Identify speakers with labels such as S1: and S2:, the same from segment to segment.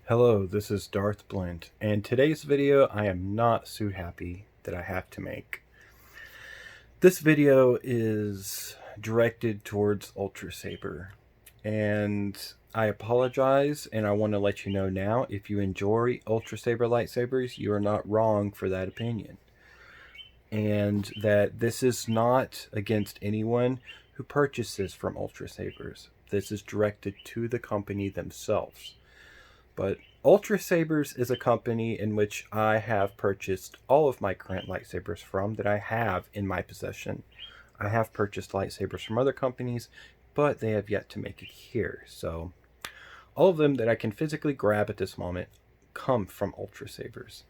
S1: Hello, this is Darth Blint, and today's video I am not so happy that I have to make. This video is directed towards Ultrasaber, and I apologize, and I want to let you know now, if you enjoy Ultrasaber lightsabers, you are not wrong for that opinion. And that this is not against anyone who purchases from Ultrasabers. This is directed to the company themselves. But Ultrasabers is a company in which I have purchased all of my current lightsabers from that I have in my possession. I have purchased lightsabers from other companies, but they have yet to make it here. So all of them that I can physically grab at this moment come from Ultrasabers.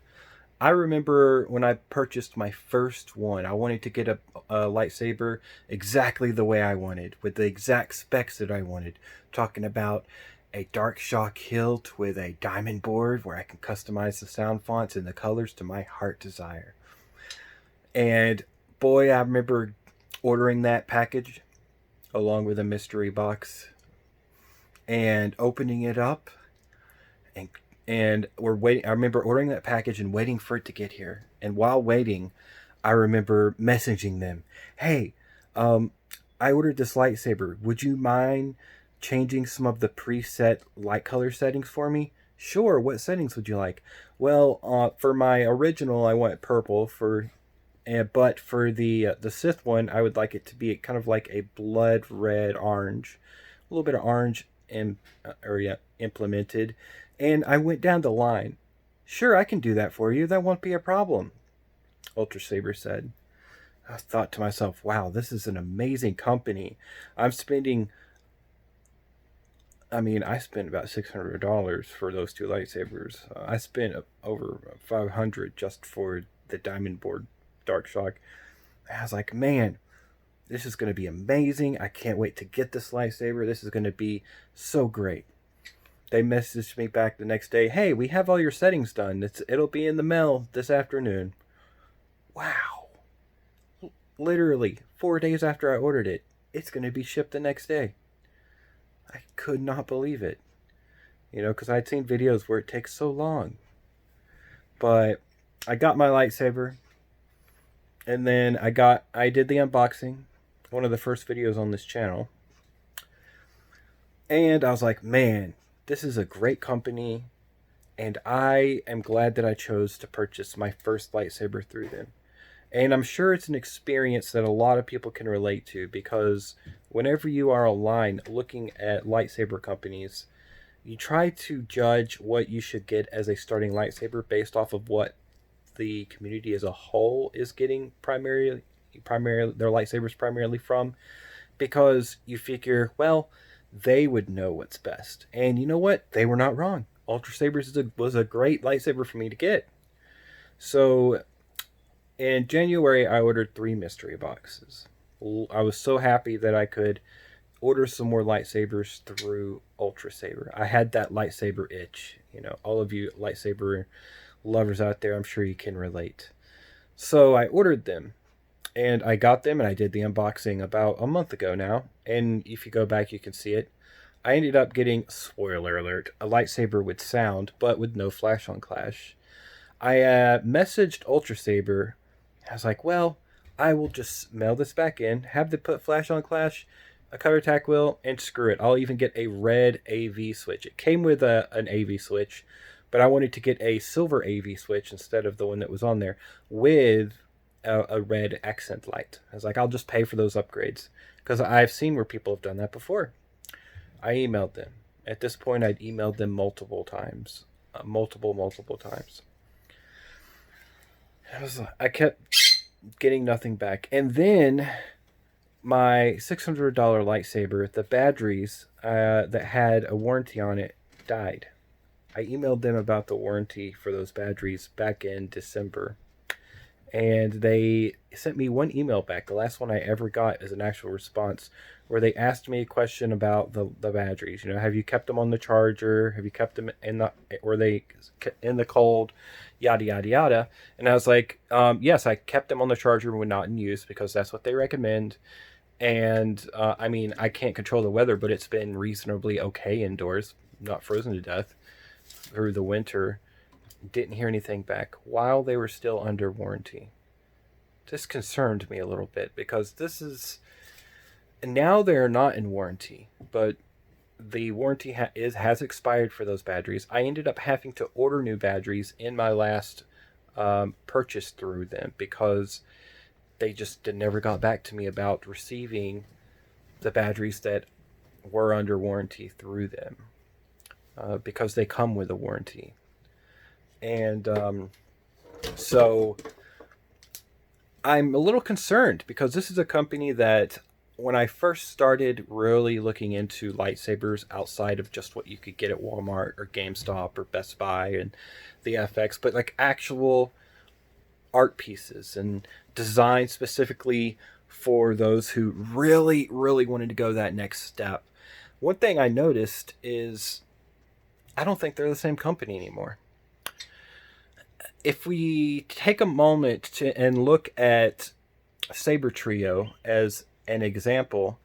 S1: I remember when I purchased my first one, I wanted to get a lightsaber exactly the way I wanted, with the exact specs that I wanted. Talking about a dark shock hilt with a diamond board where I can customize the sound fonts and the colors to my heart desire. And boy, I remember ordering that package along with a mystery box and opening it up and we're waiting. I remember ordering that package and waiting for it to get here. And while waiting, I remember messaging them, "Hey, I ordered this lightsaber. Would you mind changing some of the preset light color settings for me?" "Sure. What settings would you like?" "Well, for my original, I want purple but for the Sith one, I would like it to be kind of like a blood red orange, a little bit of orange implemented." And I went down the line. "Sure, I can do that for you. That won't be a problem," Ultrasaber said. I thought to myself, wow, this is an amazing company. I spent about $600 for those two lightsabers. I spent over $500 just for the Diamond Board Dark Shock. I was like, man, this is going to be amazing. I can't wait to get this lightsaber. This is going to be so great. They messaged me back the next day, "Hey, we have all your settings done. It'll be in the mail this afternoon." Wow. Literally 4 days after I ordered it, it's going to be shipped the next day. I could not believe it. Because I'd seen videos where it takes so long. But I got my lightsaber, and then I did the unboxing, one of the first videos on this channel. And I was like, man, this is a great company, and I am glad that I chose to purchase my first lightsaber through them. And I'm sure it's an experience that a lot of people can relate to, because whenever you are online looking at lightsaber companies, you try to judge what you should get as a starting lightsaber based off of what the community as a whole is getting primarily their lightsabers primarily from, because you figure, well, they would know what's best. And you know what? They were not wrong. Ultrasabers was a great lightsaber for me to get. So in January, I ordered 3 mystery boxes. I was so happy that I could order some more lightsabers through Ultrasaber. I had that lightsaber itch. All of you lightsaber lovers out there, I'm sure you can relate. So I ordered them. And I got them, and I did the unboxing about a month ago now. And if you go back, you can see it. I ended up getting, spoiler alert, a lightsaber with sound, but with no flash on clash. I messaged Ultrasaber. I was like, well, I will just mail this back in, have them put flash on clash, a cover tack wheel, and screw it. I'll even get a red AV switch. It came with an AV switch, but I wanted to get a silver AV switch instead of the one that was on there with a red accent light. I was like, I'll just pay for those upgrades, because I've seen where people have done that before. I emailed them. At this point, I'd emailed them multiple times. Multiple times. I kept getting nothing back. And then my $600 lightsaber, the batteries that had a warranty on it, died. I emailed them about the warranty for those batteries back in December. And they sent me one email back. The last one I ever got is an actual response where they asked me a question about the batteries. Have you kept them on the charger? Have you kept them were they in the cold? Yada, yada, yada. And I was like, yes, I kept them on the charger when not in use, because that's what they recommend. And I can't control the weather, but it's been reasonably okay indoors, not frozen to death. through the winter. Didn't hear anything back while they were still under warranty. This concerned me a little bit because this is now they're not in warranty, but the warranty has expired for those batteries. I ended up having to order new batteries in my last purchase through them because they just never got back to me about receiving the batteries that were under warranty through them because they come with a warranty. And so I'm a little concerned because this is a company that when I first started really looking into lightsabers outside of just what you could get at Walmart or GameStop or Best Buy and the FX, but like actual art pieces and designed specifically for those who really, really wanted to go that next step. One thing I noticed is I don't think they're the same company anymore. If we take a moment and look at Saber Trio as an example,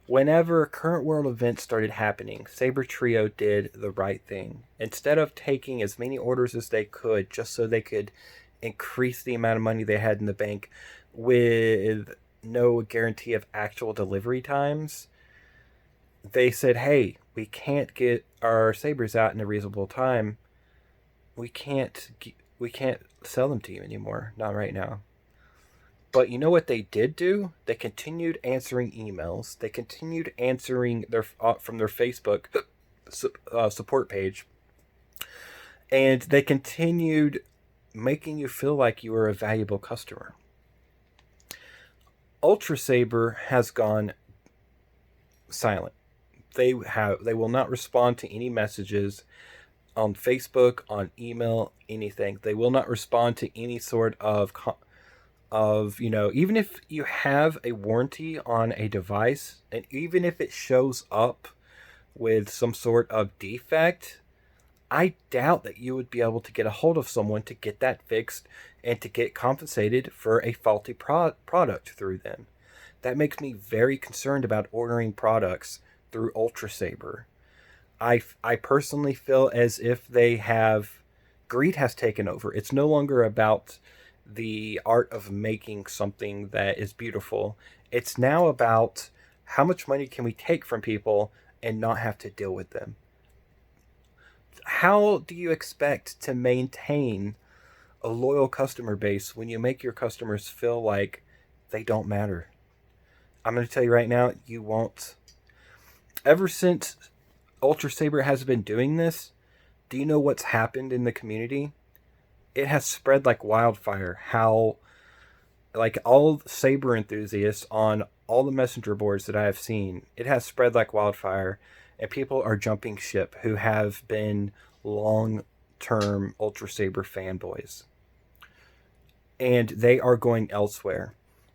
S1: whenever current world events started happening, Saber Trio did the right thing. Instead of taking as many orders as they could just so they could increase the amount of money they had in the bank with no guarantee of actual delivery times, they said, hey, we can't get our sabers out in a reasonable time. We can't sell them to you anymore. Not right now. But you know what they did do? They continued answering emails. They continued answering their from their Facebook support page. And they continued making you feel like you were a valuable customer. Ultrasaber has gone silent. They will not respond to any messages on Facebook, on email, anything. They will not respond to any sort of even if you have a warranty on a device, and even if it shows up with some sort of defect, I doubt that you would be able to get a hold of someone to get that fixed and to get compensated for a faulty product through them. That makes me very concerned about ordering products through Ultrasaber. I personally feel as if greed has taken over. It's no longer about the art of making something that is beautiful. It's now about how much money can we take from people and not have to deal with them. How do you expect to maintain a loyal customer base when you make your customers feel like they don't matter? I'm going to tell you right now, you won't. Ever since Ultrasaber has been doing this, do you know what's happened in the community? It has spread like wildfire. How, like, all Saber enthusiasts on all the messenger boards that I have seen, it has spread like wildfire, and people are jumping ship who have been long-term Ultrasaber fanboys. And they are going elsewhere.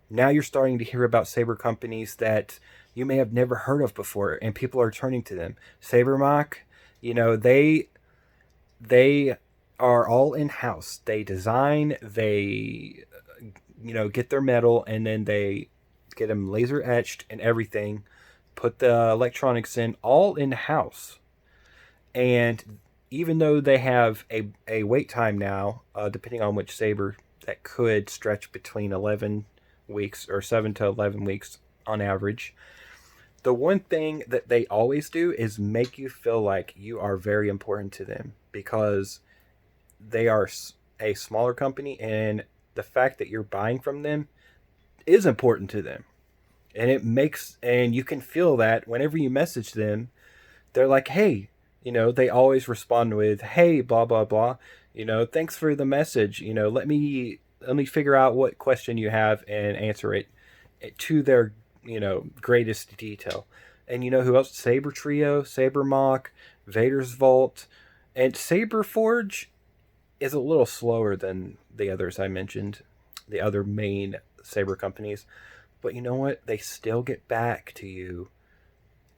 S1: Now you're starting to hear about Saber companies that you may have never heard of before, and people are turning to them. SaberMach, they are all in-house. They design, they get their metal, and then they get them laser etched and everything, put the electronics in, all in-house. And even though they have a wait time now, depending on which saber, that could stretch between 11 weeks or 7 to 11 weeks on average, the one thing that they always do is make you feel like you are very important to them, because they are a smaller company, and the fact that you're buying from them is important to them. And you can feel that whenever you message them. They're like, hey, they always respond with, hey, blah, blah, blah. Thanks for the message. Let me figure out what question you have and answer it to their, greatest detail. And you know who else? Saber Trio, SaberMach, Vader's Vault, and Saber Forge is a little slower than the others I mentioned, the other main Saber companies. But you know what? They still get back to you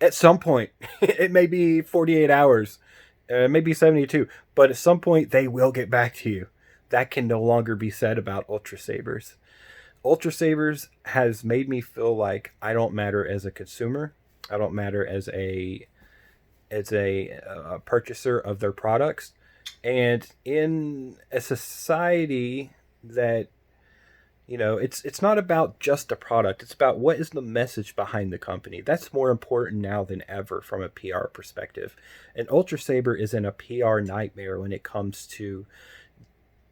S1: at some point. It may be 48 hours, maybe 72, but at some point they will get back to you. That can no longer be said about Ultrasabers. Ultrasabers has made me feel like I don't matter as a consumer. I don't matter as a purchaser of their products. And in a society that, it's not about just a product. It's about what is the message behind the company. That's more important now than ever from a PR perspective. And Ultrasaber is in a PR nightmare when it comes to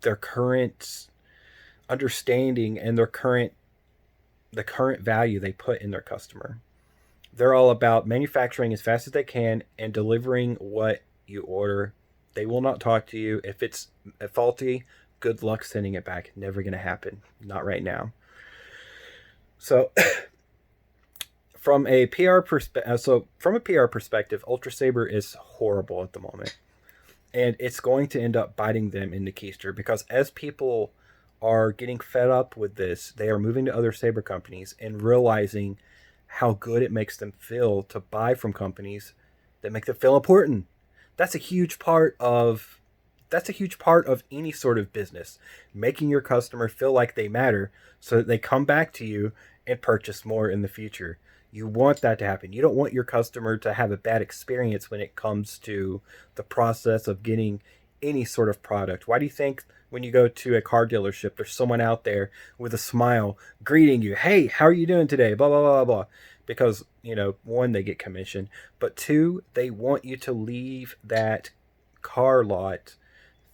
S1: their current understanding and the current value they put in their customer. They're all about manufacturing as fast as they can and delivering what you order. They will not talk to you. If it's faulty, good luck sending it back. Never going to happen. Not right now. So from a PR perspective, Ultrasaber is horrible at the moment. And it's going to end up biting them in the keister, because as people are getting fed up with this, they are moving to other saber companies and realizing how good it makes them feel to buy from companies that make them feel important. That's a huge part of any sort of business, making your customer feel like they matter so that they come back to you and purchase more in the future. You want that to happen. You don't want your customer to have a bad experience when it comes to the process of getting any sort of product. Why do you think when you go to a car dealership, there's someone out there with a smile greeting you? Hey, how are you doing today? Blah, blah, blah, blah. Because, one, they get commission, but two, they want you to leave that car lot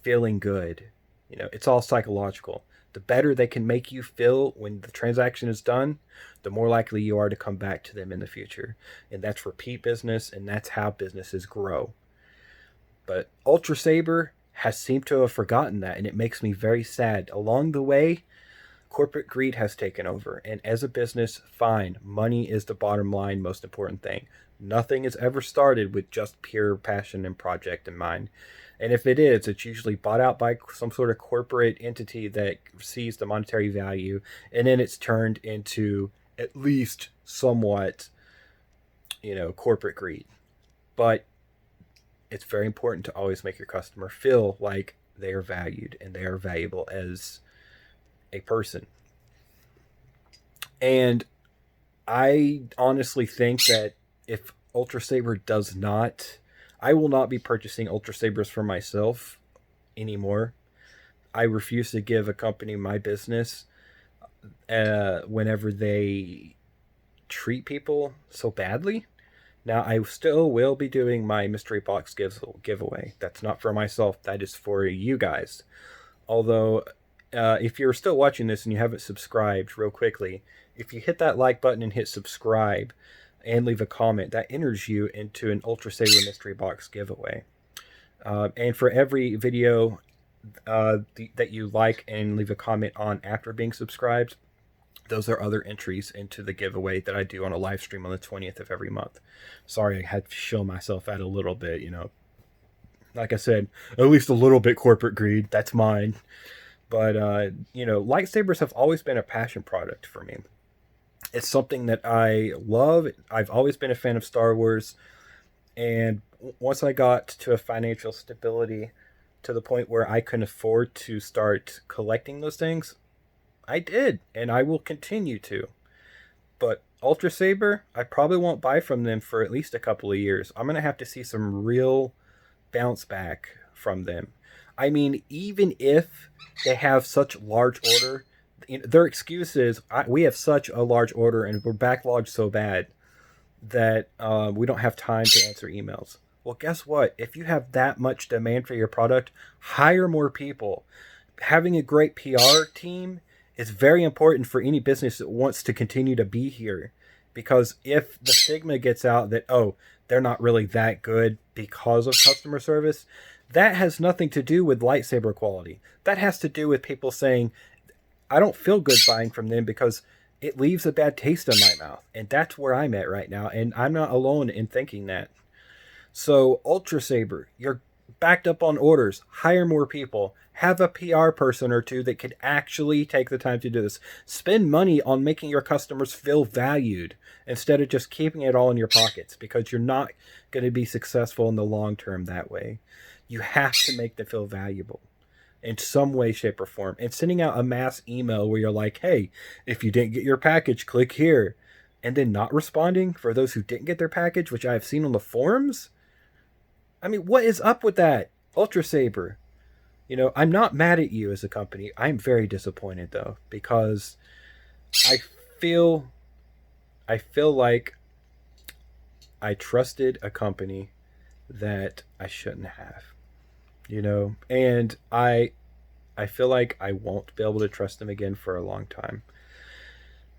S1: feeling good. It's all psychological. The better they can make you feel when the transaction is done, the more likely you are to come back to them in the future. And that's repeat business, and that's how businesses grow. But Ultrasaber has seemed to have forgotten that, and it makes me very sad. Along the way, corporate greed has taken over. And as a business, fine, money is the bottom line, most important thing. Nothing is ever started with just pure passion and project in mind. And if it is, it's usually bought out by some sort of corporate entity that sees the monetary value, and then it's turned into at least somewhat, corporate greed. But it's very important to always make your customer feel like they are valued and they are valuable as a person. And I honestly think that if Ultrasaber does not, I will not be purchasing Ultrasabers for myself anymore. I refuse to give a company my business whenever they treat people so badly. Now, I still will be doing my mystery box giveaway. That's not for myself. That is for you guys. Although, if you're still watching this and you haven't subscribed, real quickly, if you hit that like button and hit subscribe and leave a comment, that enters you into an Ultrasaber mystery box giveaway. And for every video that you like and leave a comment on after being subscribed, those are other entries into the giveaway that I do on a live stream on the 20th of every month. Sorry, I had to show myself out a little bit, Like I said, at least a little bit corporate greed. That's mine. But, lightsabers have always been a passion product for me. It's something that I love. I've always been a fan of Star Wars. And once I got to a financial stability to the point where I can afford to start collecting those things, I did, and I will continue to. But Ultrasaber, I probably won't buy from them for at least a couple of years. I'm going to have to see some real bounce back from them. I mean, even if they have such large order, their excuse is, we have such a large order and we're backlogged so bad that we don't have time to answer emails. Well, guess what? If you have that much demand for your product, hire more people. Having a great PR team is very important for any business that wants to continue to be here. Because if the stigma gets out that, oh, they're not really that good because of customer service, that has nothing to do with lightsaber quality. That has to do with people saying, I don't feel good buying from them because it leaves a bad taste in my mouth. And that's where I'm at right now. And I'm not alone in thinking that. So Ultrasaber, you're backed up on orders. Hire more people. Have a PR person or two that could actually take the time to do this. Spend money on making your customers feel valued instead of just keeping it all in your pockets, because you're not going to be successful in the long term that way. You have to make them feel valuable in some way, shape, or form. And sending out a mass email where you're like, hey, if you didn't get your package, click here. And then not responding for those who didn't get their package, which I have seen on the forums. I mean, what is up with that? Ultrasaber, you know, I'm not mad at you as a company. I'm very disappointed though, because I feel I feel like I trusted a company that I shouldn't have. You know, and I feel like I won't be able to trust them again for a long time.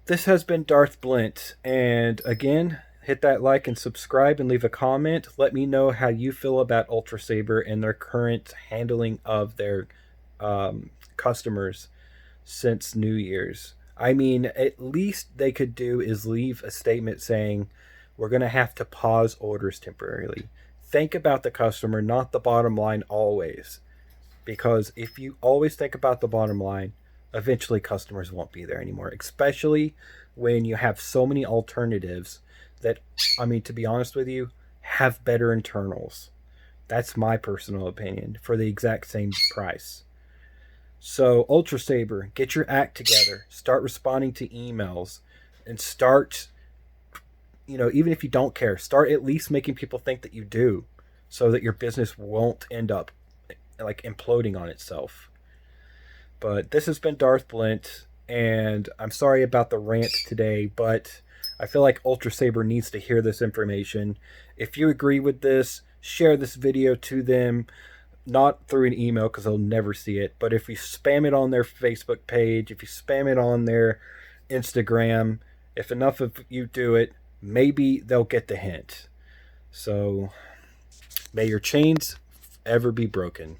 S1: This has been Darth Blint, and again, hit that like and subscribe and leave a comment. Let me know how you feel about Ultrasaber and their current handling of their customers since New Year's. I mean, at least they could do is leave a statement saying, we're going to have to pause orders temporarily. Think about the customer, not the bottom line always. Because if you always think about the bottom line, eventually customers won't be there anymore, especially when you have so many alternatives that, I mean, to be honest with you, have better internals. That's my personal opinion for the exact same price. So, Ultra Saber, get your act together. Start responding to emails and start, you know, even if you don't care, start at least making people think that you do so that your business won't end up like imploding on itself. But this has been Darth Blint, and I'm sorry about the rant today, but I feel like Ultra Saber needs to hear this information. If you agree with this, share this video to them, not through an email because they'll never see it, but if you spam it on their Facebook page, if you spam it on their Instagram, if enough of you do it, maybe they'll get the hint. So, may your chains ever be broken.